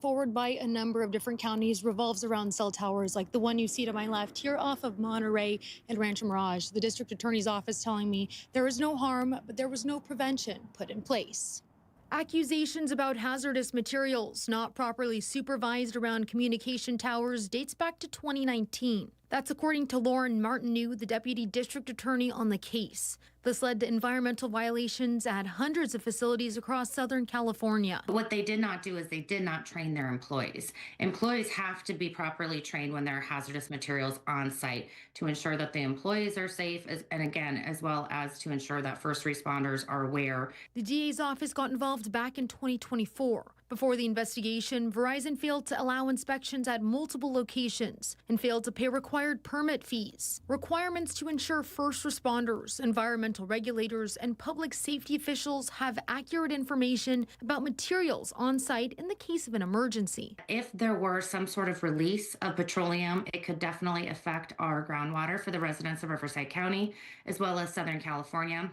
Forward by a number of different counties revolves around cell towers like the one you see to my left here off of Monterey and Rancho Mirage. The district attorney's office telling me there was no harm, but there was no prevention put in place. Accusations about hazardous materials not properly supervised around communication towers dates back to 2019. That's according to Lauren Martineau, the deputy district attorney on the case. This led to environmental violations at hundreds of facilities across Southern California. What they did not do is they did not train their employees. Employees have to be properly trained when there are hazardous materials on site to ensure that the employees are safe, and again, as well as to ensure that first responders are aware. The DA's office got involved back in 2024. Before the investigation, Verizon failed to allow inspections at multiple locations and failed to pay required permit fees. Requirements to ensure first responders, environmental regulators, and public safety officials have accurate information about materials on site in the case of an emergency. If there were some sort of release of petroleum, it could definitely affect our groundwater for the residents of Riverside County, as well as Southern California.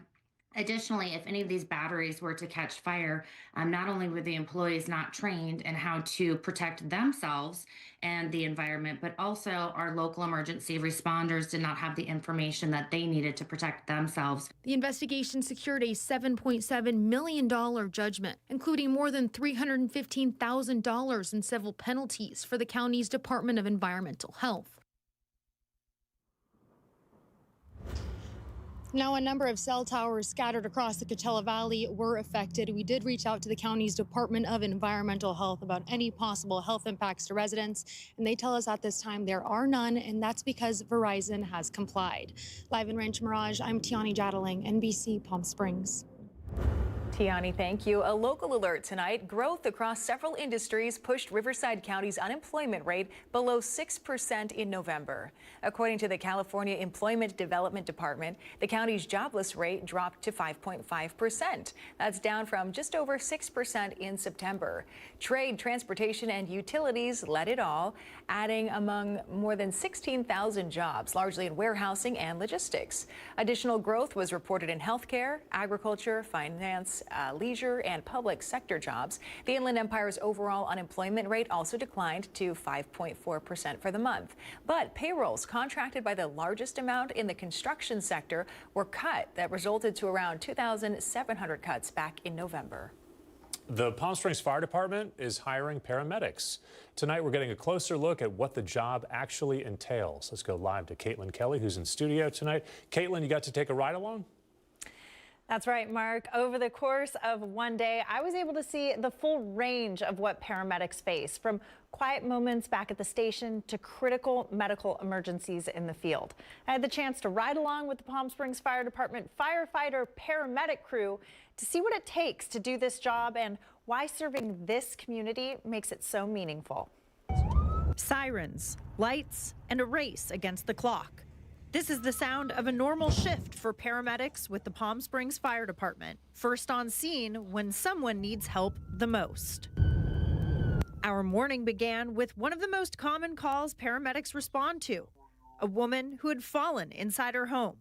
Additionally, if any of these batteries were to catch fire, not only were the employees not trained in how to protect themselves and the environment, but also our local emergency responders did not have the information that they needed to protect themselves. The investigation secured a $7.7 million judgment, including more than $315,000 in civil penalties for the county's Department of Environmental Health. Now, a number of cell towers scattered across the Coachella Valley were affected. We did reach out to the county's Department of Environmental Health about any possible health impacts to residents, and they tell us at this time there are none, and that's because Verizon has complied. Live in Rancho Mirage, I'm Tiani Jadaling, NBC Palm Springs. Tiani, thank you. A local alert tonight. Growth across several industries pushed Riverside County's unemployment rate below 6% in November. According to the California Employment Development Department, the county's jobless rate dropped to 5.5%. That's down from just over 6% in September. Trade, transportation, and utilities led it all, adding among more than 16,000 jobs, largely in warehousing and logistics. Additional growth was reported in healthcare, agriculture, finance, leisure, and public sector jobs. The Inland Empire's overall unemployment rate also declined to 5.4% for the month. But payrolls contracted by the largest amount in the construction sector were cut. That resulted to around 2,700 cuts back in November. The Palm Springs Fire Department is hiring paramedics. Tonight, we're getting a closer look at what the job actually entails. Let's go live to Caitlin Kelly, who's in studio tonight. Caitlin, you got to take a ride along? That's right, Mark. Over the course of one day, I was able to see the full range of what paramedics face, from quiet moments back at the station to critical medical emergencies in the field. I had the chance to ride along with the Palm Springs Fire Department firefighter paramedic crew to see what it takes to do this job and why serving this community makes it so meaningful. Sirens, lights, and a race against the clock. This is the sound of a normal shift for paramedics with the Palm Springs Fire Department. First on scene when someone needs help the most. Our morning began with one of the most common calls paramedics respond to, a woman who had fallen inside her home.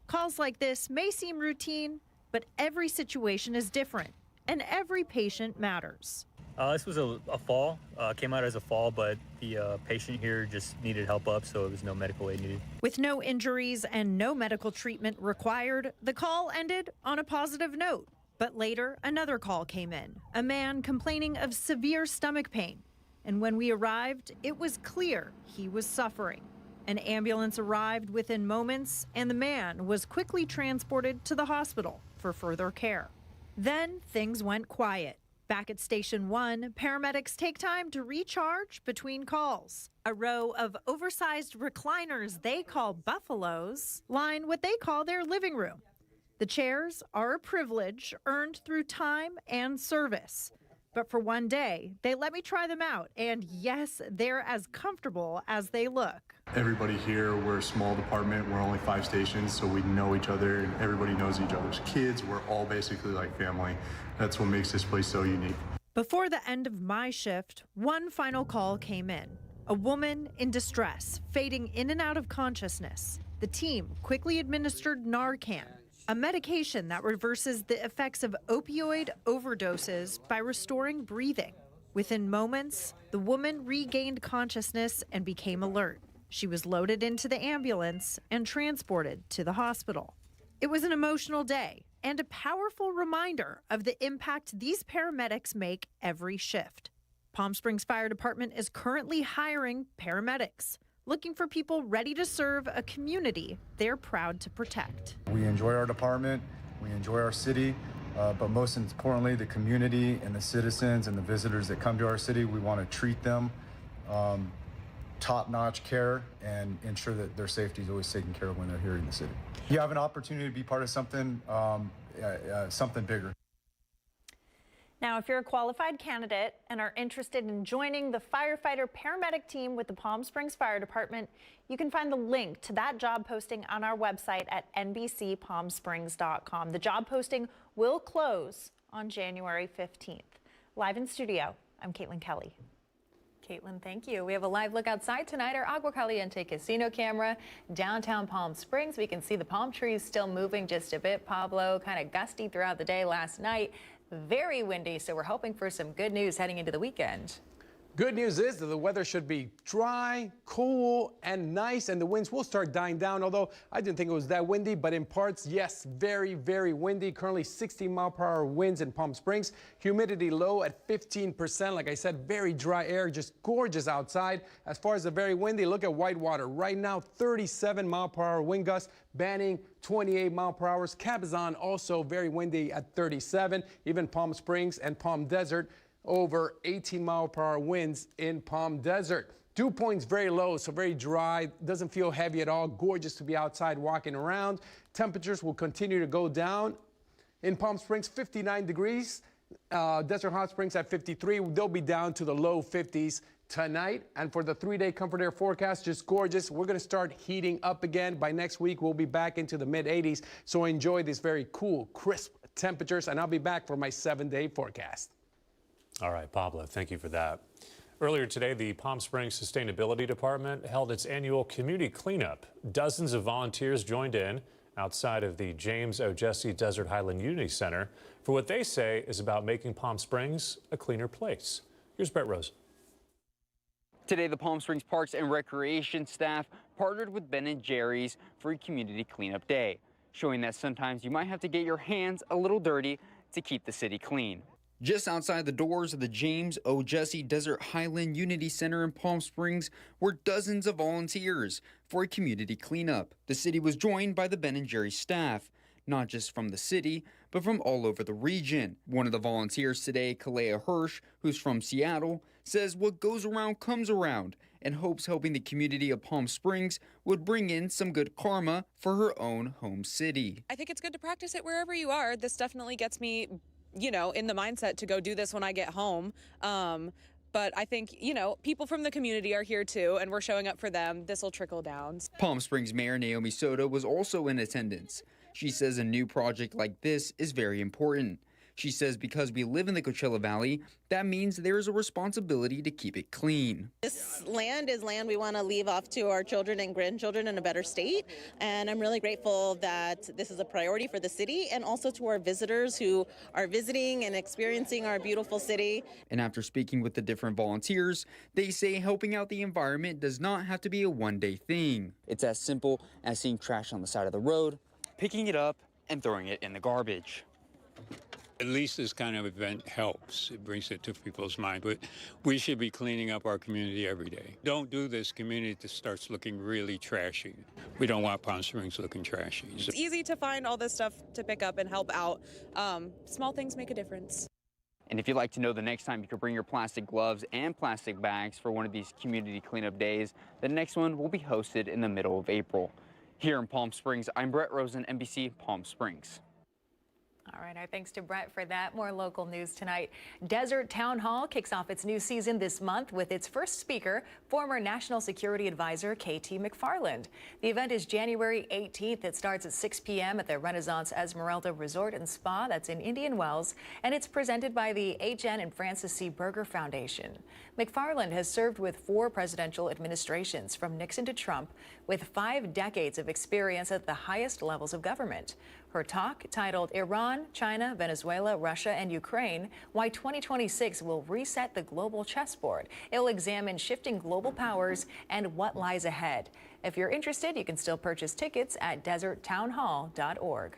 Calls like this may seem routine, but every situation is different, and every patient matters. This was a fall, came out as a fall, but the patient here just needed help up, so it was no medical aid needed. With no injuries and no medical treatment required, the call ended on a positive note. But later, another call came in, a man complaining of severe stomach pain. And when we arrived, it was clear he was suffering. An ambulance arrived within moments, and the man was quickly transported to the hospital for further care. Then things went quiet. Back at Station 1, paramedics take time to recharge between calls. A row of oversized recliners they call buffaloes line what they call their living room. The chairs are a privilege earned through time and service. But for one day, they let me try them out, and yes, they're as comfortable as they look. Everybody here, we're a small department, we're only 5 stations, so we know each other, and everybody knows each other's kids. We're all basically like family. That's what makes this place so unique. Before the end of my shift, one final call came in. A woman in distress, fading in and out of consciousness. The team quickly administered Narcan, a medication that reverses the effects of opioid overdoses by restoring breathing. Within moments, the woman regained consciousness and became alert. She was loaded into the ambulance and transported to the hospital. It was an emotional day and a powerful reminder of the impact these paramedics make every shift. Palm Springs Fire Department is currently hiring paramedics, looking for people ready to serve a community they're proud to protect. We enjoy our department, we enjoy our city, but most importantly, the community and the citizens and the visitors that come to our city, we want to treat them top-notch care and ensure that their safety is always taken care of when they're here in the city. You have an opportunity to be part of something, something bigger. Now, if you're a qualified candidate and are interested in joining the firefighter paramedic team with the Palm Springs Fire Department, you can find the link to that job posting on our website at nbcpalmsprings.com. The job posting will close on January 15th. Live in studio, I'm Caitlin Kelly. Caitlin, thank you. We have a live look outside tonight. Our Agua Caliente casino camera, downtown Palm Springs. We can see the palm trees still moving just a bit. Pablo, kind of gusty throughout the day last night. Very windy, so we're hoping for some good news heading into the weekend. Good news is that the weather should be dry, cool, and nice, and the winds will start dying down, although I didn't think it was that windy, but in parts, yes, very, very windy. Currently 60-mile-per-hour winds in Palm Springs. Humidity low at 15%. Like I said, very dry air, just gorgeous outside. As far as the very windy, look at Whitewater. Right now, 37-mile-per-hour wind gusts. Banning, 28 mile per hour. Cabazon also very windy at 37. Even Palm Springs and Palm Desert over 18 mile per hour winds in Palm Desert. Dew points very low, so very dry. Doesn't feel heavy at all. Gorgeous to be outside walking around. Temperatures will continue to go down. In Palm Springs, 59 degrees. Desert Hot Springs at 53. They'll be down to the low 50s tonight. And for the 3-day comfort air forecast, just gorgeous. We're going to start heating up again. By next week, we'll be back into the mid 80s. So enjoy these very cool, crisp temperatures. And I'll be back for my 7-day forecast. All right, Pablo, thank you for that. Earlier today, the Palm Springs Sustainability Department held its annual community cleanup. Dozens of volunteers joined in outside of the James O. Jesse Desert Highland Unity Center for what they say is about making Palm Springs a cleaner place. Here's Brett Rosen. Today, the Palm Springs Parks and Recreation staff partnered with Ben & Jerry's for a community cleanup day, showing that sometimes you might have to get your hands a little dirty to keep the city clean. Just outside the doors of the James O. Jesse Desert Highland Unity Center in Palm Springs were dozens of volunteers for a community cleanup. The city was joined by the Ben & Jerry's staff, not just from the city, but from all over the region. One of the volunteers today, Kalea Hirsch, who's from Seattle, says what goes around comes around and hopes helping the community of Palm Springs would bring in some good karma for her own home city. I think it's good to practice it wherever you are. This definitely gets me, you know, in the mindset to go do this when I get home. But I think, you know, people from the community are here too, and we're showing up for them. This will trickle down. Palm Springs Mayor Naomi Soto was also in attendance. She says a new project like this is very important. She says because we live in the Coachella Valley, that means there is a responsibility to keep it clean. This land is land we want to leave off to our children and grandchildren in a better state. And I'm really grateful that this is a priority for the city and also to our visitors who are visiting and experiencing our beautiful city. And after speaking with the different volunteers, they say helping out the environment does not have to be a one-day thing. It's as simple as seeing trash on the side of the road, picking it up, and throwing it in the garbage. At least this kind of event helps. It brings it to people's mind. But we should be cleaning up our community every day. Don't do this community that starts looking really trashy. We don't want Palm Springs looking trashy. It's easy to find all this stuff to pick up and help out. Small things make a difference. And if you'd like to know the next time you could bring your plastic gloves and plastic bags for one of these community cleanup days, the next one will be hosted in the middle of April. Here in Palm Springs, I'm Brett Rosen, NBC Palm Springs. All right, our thanks to Brett for that. More local news tonight. Desert Town Hall kicks off its new season this month with its first speaker, former National Security Advisor KT McFarland. The event is January 18th. It starts at 6 p.m. at the Renaissance Esmeralda Resort and Spa. That's in Indian Wells, and it's presented by the H.N. and Francis C. Berger Foundation. McFarland has served with 4 presidential administrations, from Nixon to Trump, with 5 decades of experience at the highest levels of government. Her talk, titled Iran, China, Venezuela, Russia, and Ukraine, Why 2026 Will Reset the Global Chessboard. It will examine shifting global powers and what lies ahead. If you're interested, you can still purchase tickets at deserttownhall.org.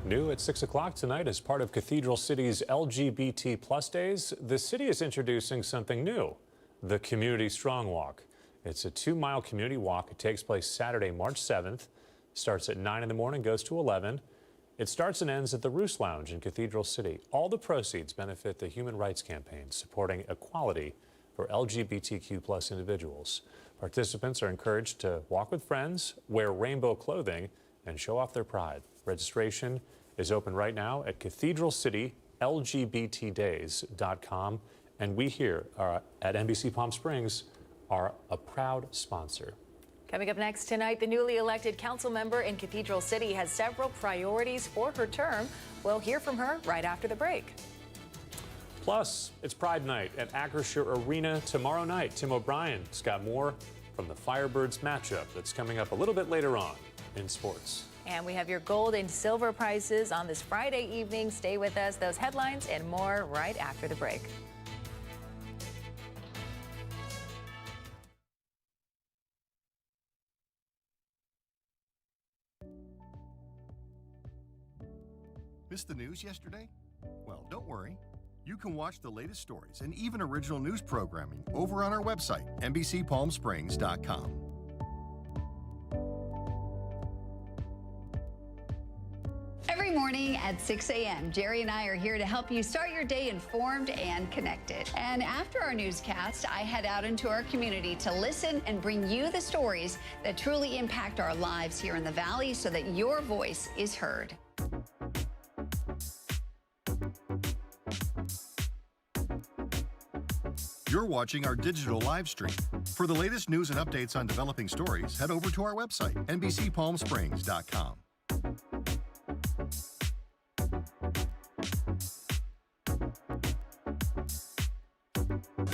New at 6 o'clock tonight as part of Cathedral City's LGBT Plus Days, the city is introducing something new, the Community Strong Walk. It's a 2-mile community walk. It takes place Saturday, March 7th. Starts at 9 in the morning, goes to 11. It starts and ends at the Roost Lounge in Cathedral City. All the proceeds benefit the Human Rights Campaign, supporting equality for LGBTQ plus individuals. Participants are encouraged to walk with friends, wear rainbow clothing, and show off their pride. Registration is open right now at cathedralcitylgbtdays.com. And we here at NBC Palm Springs are a proud sponsor. Coming up next tonight, the newly elected council member in Cathedral City has several priorities for her term. We'll hear from her right after the break. Plus, it's Pride Night at Acrisure Arena tomorrow night. Tim O'Brien's got more from the Firebirds matchup that's coming up a little bit later on in sports. And we have your gold and silver prizes on this Friday evening. Stay with us. Those headlines and more right after the break. Missed the news yesterday? Well, don't worry. You can watch the latest stories and even original news programming over on our website, NBCPalmSprings.com. Every morning at 6 a.m., Jerry and I are here to help you start your day informed and connected. And after our newscast, I head out into our community to listen and bring you the stories that truly impact our lives here in the Valley so that your voice is heard. You're watching our digital live stream. For the latest news and updates on developing stories, head over to our website, NBCPalmSprings.com.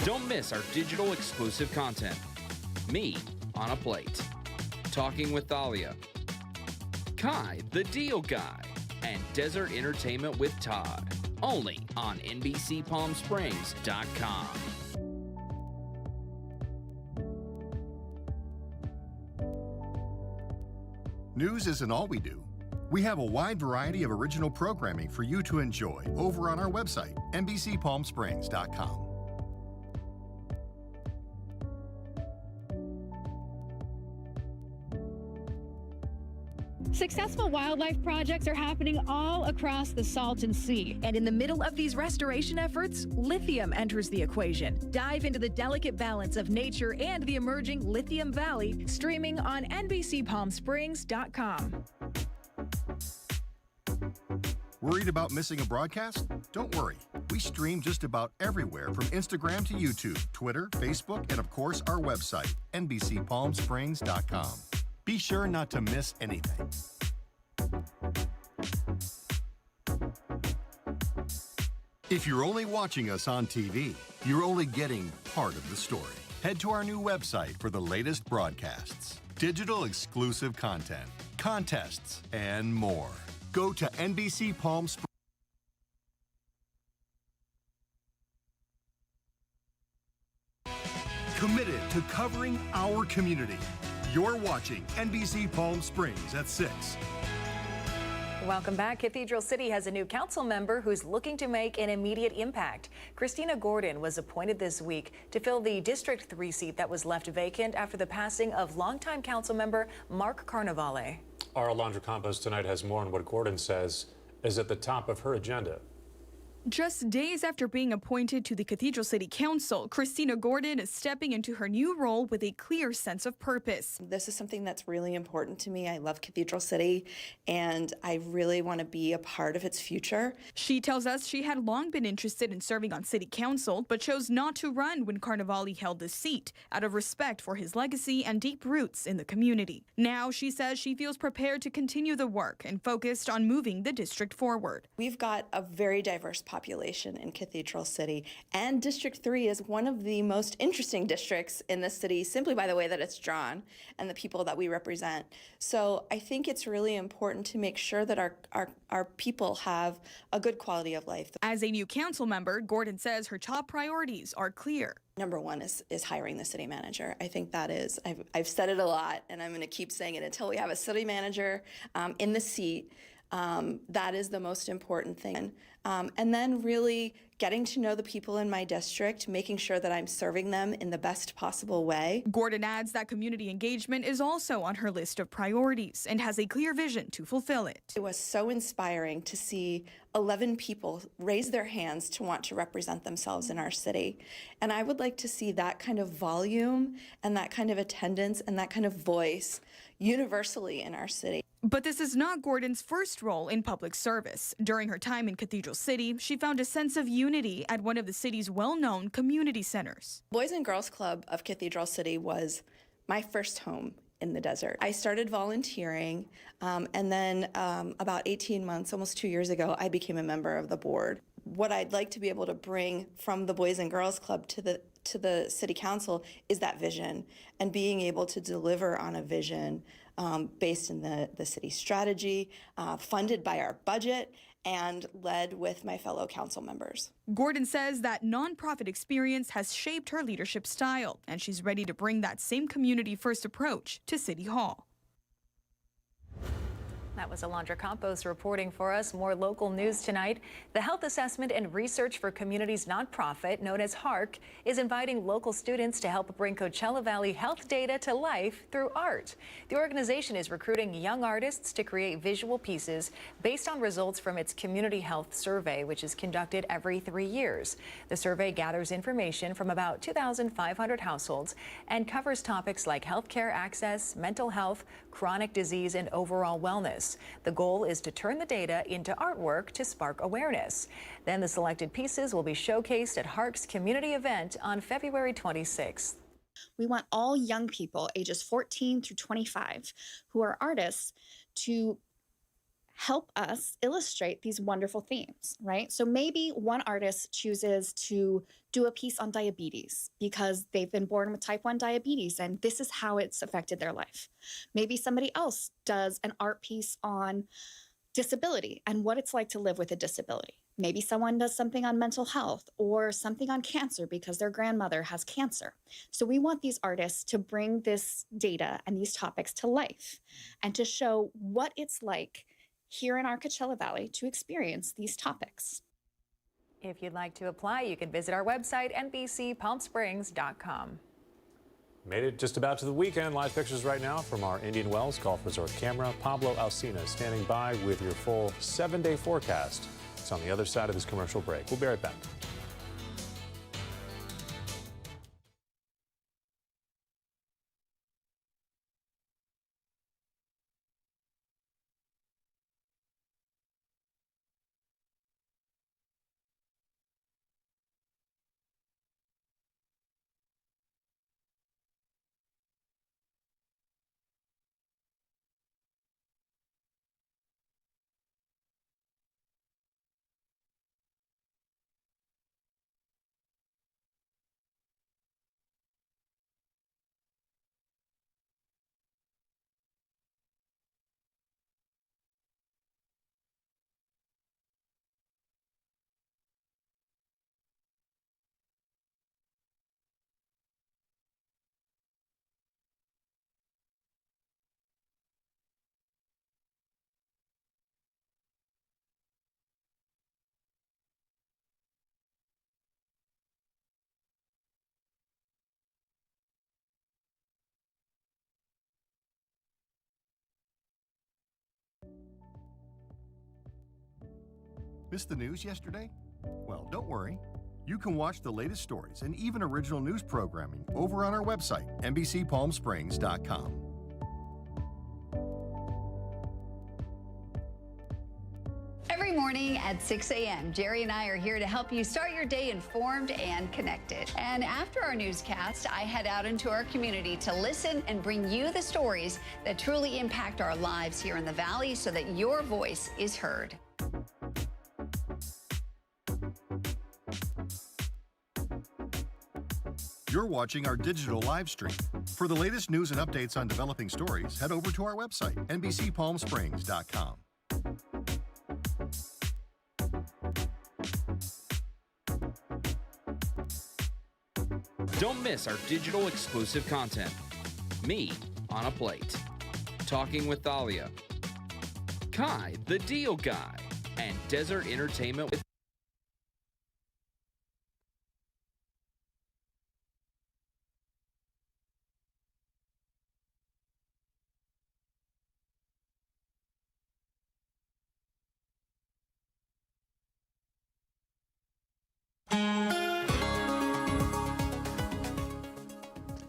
Don't miss our digital exclusive content. Me on a Plate, Talking with Thalia, Kai the Deal Guy, and Desert Entertainment with Todd. Only on NBCPalmSprings.com. News isn't all we do. We have a wide variety of original programming for you to enjoy over on our website, NBCPalmSprings.com. Successful wildlife projects are happening all across the Salton Sea. And in the middle of these restoration efforts, lithium enters the equation. Dive into the delicate balance of nature and the emerging Lithium Valley, streaming on NBCPalmSprings.com. Worried about missing a broadcast? Don't worry. We stream just about everywhere from Instagram to YouTube, Twitter, Facebook, and of course our website, NBCPalmSprings.com. Be sure not to miss anything. If you're only watching us on TV, you're only getting part of the story. Head to our new website for the latest broadcasts, digital exclusive content, contests, and more. Go to NBC Palm Springs. Committed to covering our community. You're watching NBC Palm Springs at 6. Welcome back. Cathedral City has a new council member who's looking to make an immediate impact. Christina Gordon was appointed this week to fill the District 3 seat that was left vacant after the passing of longtime council member Mark Carnevale. Our Alondra Campos tonight has more on what Gordon says is at the top of her agenda. Just days after being appointed to the Cathedral City Council, Christina Gordon is stepping into her new role with a clear sense of purpose. This is something that's really important to me. I love Cathedral City, and I really want to be a part of its future. She tells us she had long been interested in serving on City Council, but chose not to run when Carnevale held the seat, out of respect for his legacy and deep roots in the community. Now, she says she feels prepared to continue the work and focused on moving the district forward. We've got a very diverse population in Cathedral City, and District 3 is one of the most interesting districts in the city simply by the way that it's drawn and the people that we represent. So I think it's really important to make sure that our people have a good quality of life. As a new council member, Gordon says her top priorities are clear. Number one is hiring the city manager. I think that is, I've said it a lot, and I'm going to keep saying it until we have a city manager in the seat. That is the most important thing. And then really getting to know the people in my district, making sure that I'm serving them in the best possible way. Gordon adds that community engagement is also on her list of priorities and has a clear vision to fulfill it. It was so inspiring to see 11 people raise their hands to want to represent themselves in our city. And I would like to see that kind of volume and that kind of attendance and that kind of voice universally in our city. But this is not Gordon's first role in public service. During her time in Cathedral City, she found a sense of unity at one of the city's well-known community centers. Boys and Girls Club of Cathedral City was my first home in the desert. I started volunteering, and then about 18 months, almost 2 years ago, I became a member of the board. What I'd like to be able to bring from the Boys and Girls Club to the City Council is that vision, and being able to deliver on a vision based in the city strategy, funded by our budget, and led with my fellow council members. Gordon says that nonprofit experience has shaped her leadership style, and she's ready to bring that same community-first approach to City Hall. That was Alondra Campos reporting for us. More local news tonight. The Health Assessment and Research for Communities nonprofit, known as HARC, is inviting local students to help bring Coachella Valley health data to life through art. The organization is recruiting young artists to create visual pieces based on results from its Community Health Survey, which is conducted every 3 years. The survey gathers information from about 2,500 households and covers topics like healthcare access, mental health, chronic disease, and overall wellness. The goal is to turn the data into artwork to spark awareness. Then the selected pieces will be showcased at HARC's community event on February 26th. We want all young people ages 14 through 25 who are artists to help us illustrate these wonderful themes, right? So maybe one artist chooses to do a piece on diabetes because they've been born with type 1 diabetes and this is how it's affected their life. Maybe somebody else does an art piece on disability and what it's like to live with a disability. Maybe someone does something on mental health or something on cancer because their grandmother has cancer. So we want these artists to bring this data and these topics to life and to show what it's like here in our Coachella Valley to experience these topics. If you'd like to apply, you can visit our website, NBCPalmSprings.com. Made it just about to the weekend. Live pictures right now from our Indian Wells Golf Resort camera. Pablo Alsina standing by with your full 7-day forecast. It's on the other side of this commercial break. We'll be right back. Missed the news yesterday? Well, don't worry. You can watch the latest stories and even original news programming over on our website, NBCPalmSprings.com. Every morning at 6 a.m., Jerry and I are here to help you start your day informed and connected. And after our newscast, I head out into our community to listen and bring you the stories that truly impact our lives here in the Valley so that your voice is heard. You're watching our digital live stream. For the latest news and updates on developing stories, head over to our website, NBCPalmSprings.com. Don't miss our digital exclusive content. Me on a Plate, Talking with Thalia, Kai the Deal Guy, and Desert Entertainment with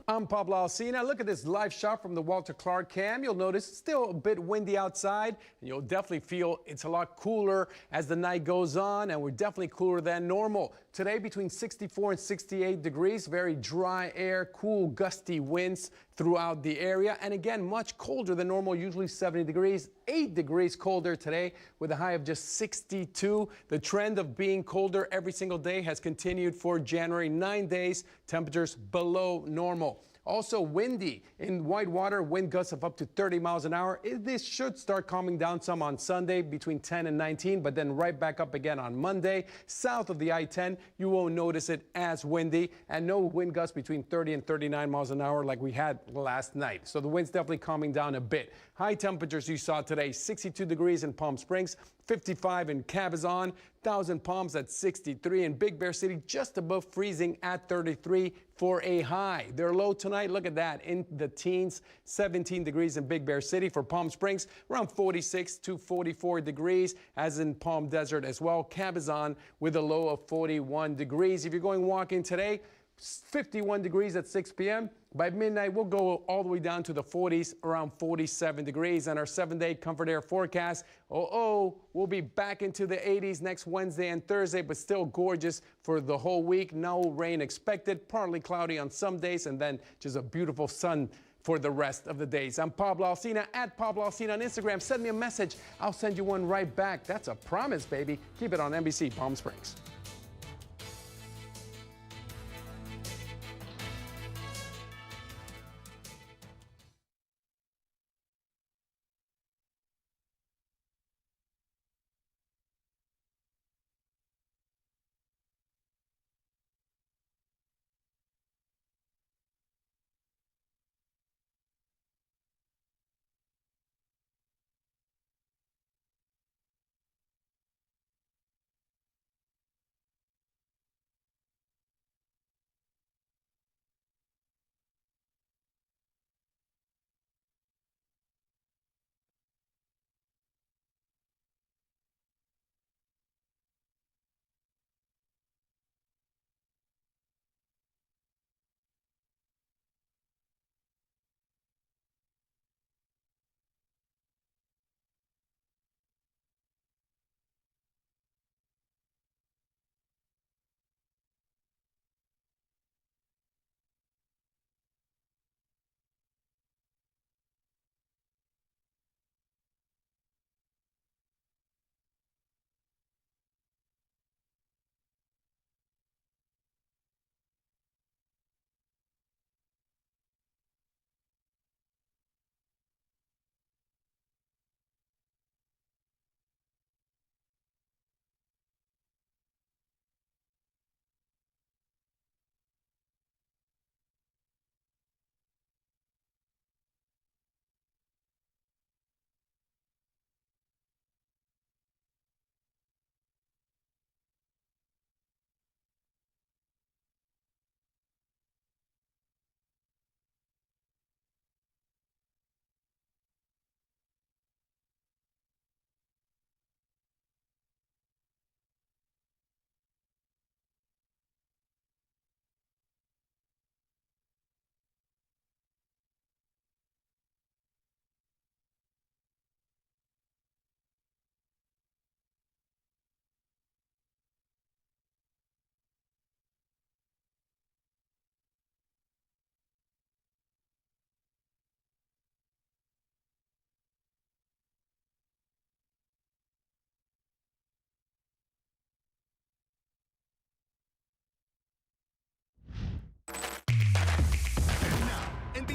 I'm Pablo Alsina. Look at this live shot from the Walter Clark cam. You'll notice it's still a bit windy outside, and you'll definitely feel it's a lot cooler as the night goes on, and we're definitely cooler than normal. Today, between 64 and 68 degrees, very dry air, cool, gusty winds throughout the area, and again, much colder than normal, usually 70 degrees, 8 degrees colder today with a high of just 62. The trend of being colder every single day has continued for January. 9 days, temperatures below normal. Also windy in Whitewater, wind gusts of up to 30 miles an hour. This should start calming down some on Sunday between 10 and 19, but then right back up again on Monday. South of the I-10, you won't notice it as windy, and no wind gusts between 30 and 39 miles an hour like we had last night. So the wind's definitely calming down a bit. High temperatures you saw today, 62 degrees in Palm Springs, 55 in Cabazon, Thousand Palms at 63, and Big Bear City just above freezing at 33 for a high. Their low tonight, look at that, in the teens, 17 degrees in Big Bear City. For Palm Springs, around 46 to 44 degrees, as in Palm Desert as well. Cabazon with a low of 41 degrees. If you're going walking today, 51 degrees at 6 p.m. By midnight, we'll go all the way down to the 40s, around 47 degrees. And our 7-day comfort air forecast, we'll be back into the 80s next Wednesday and Thursday, but still gorgeous for the whole week. No rain expected, partly cloudy on some days, and then just a beautiful sun for the rest of the days. I'm Pablo Alsina, at Pablo Alsina on Instagram. Send me a message. I'll send you one right back. That's a promise, baby. Keep it on NBC Palm Springs.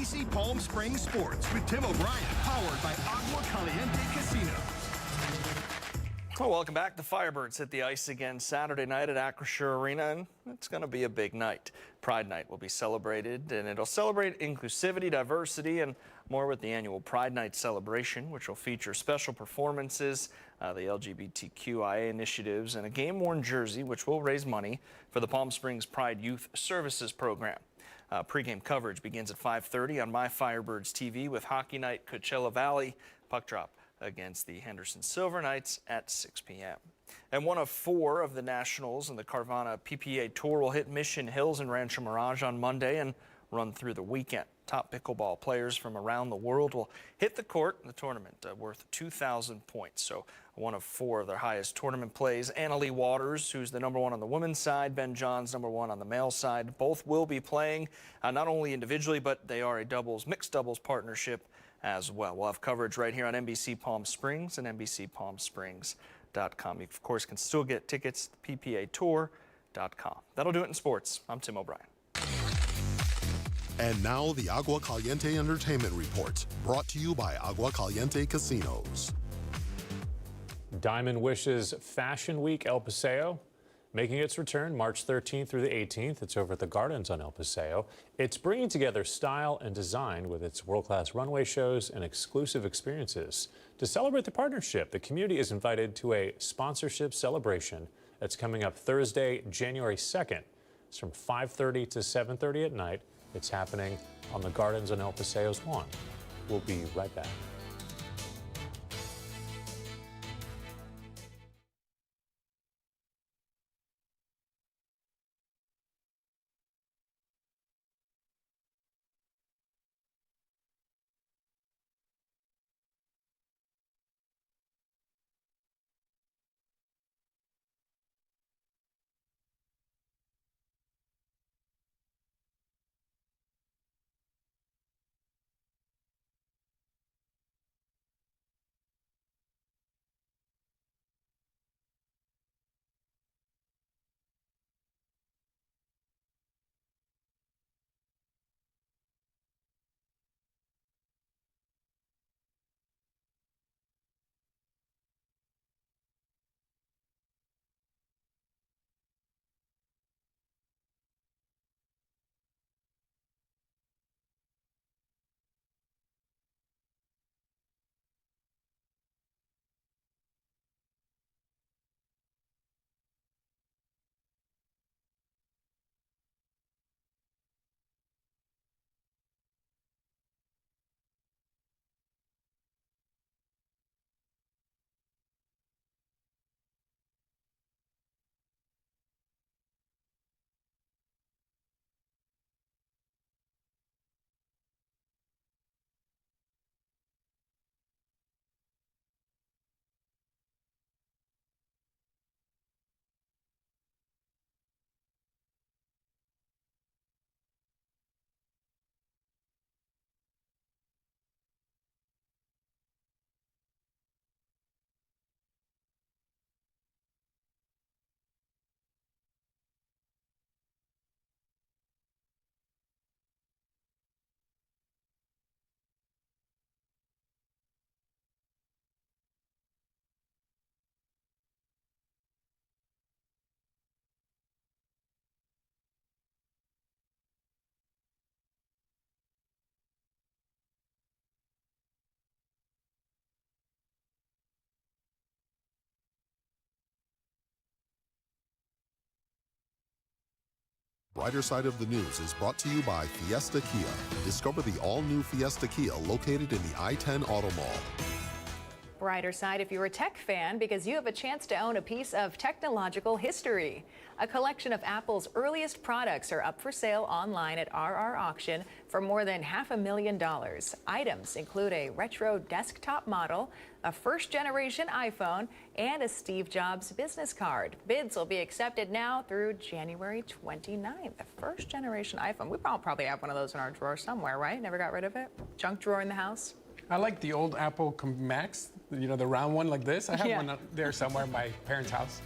NBC Palm Springs Sports with Tim O'Brien, powered by Agua Caliente Casino. Well, welcome back. The Firebirds hit the ice again Saturday night at Acrisure Arena, and it's going to be a big night. Pride Night will be celebrated, and it'll celebrate inclusivity, diversity, and more with the annual Pride Night celebration, which will feature special performances, the LGBTQIA initiatives, and a game-worn jersey, which will raise money for the Palm Springs Pride Youth Services Program. Pre-game coverage begins at 5:30 on My Firebirds TV with Hockey Night Coachella Valley. Puck drop against the Henderson Silver Knights at 6 p.m. And one of 4 of the Nationals in the Carvana PPA Tour will hit Mission Hills and Rancho Mirage on Monday and run through the weekend. Top pickleball players from around the world will hit the court in the tournament, worth 2,000 points. So one of 4 of their highest tournament plays. Annalie Waters, who's the #1 on the women's side, Ben Johns, #1 on the male side. Both will be playing not only individually, but they are a mixed doubles partnership as well. We'll have coverage right here on NBC Palm Springs and NBCPalmSprings.com. You, of course, can still get tickets at PPATour.com. That'll do it in sports. I'm Tim O'Brien. And now the Agua Caliente Entertainment Report, brought to you by Agua Caliente Casinos. Diamond Wishes Fashion Week El Paseo making its return March 13th through the 18th. It's over at the Gardens on El Paseo. It's bringing together style and design with its world-class runway shows and exclusive experiences. To celebrate the partnership, the community is invited to a sponsorship celebration that's coming up Thursday, January 2nd. It's from 5:30 to 7:30 at night. It's happening on the Gardens on El Paseo's lawn. We'll be right back. Brighter Side of the News is brought to you by Fiesta Kia. Discover the all-new Fiesta Kia located in the I-10 Auto Mall. Brighter side if you're a tech fan, because you have a chance to own a piece of technological history. A collection of Apple's earliest products are up for sale online at RR Auction for more than $500,000. Items include a retro desktop model, a first-generation iPhone, and a Steve Jobs business card. Bids will be accepted now through January 29th. The first-generation iPhone. We probably have one of those in our drawer somewhere, right? Never got rid of it? Junk drawer in the house? I like the old Apple Max, you know, the round one like this. I have one up there somewhere in my parents' house.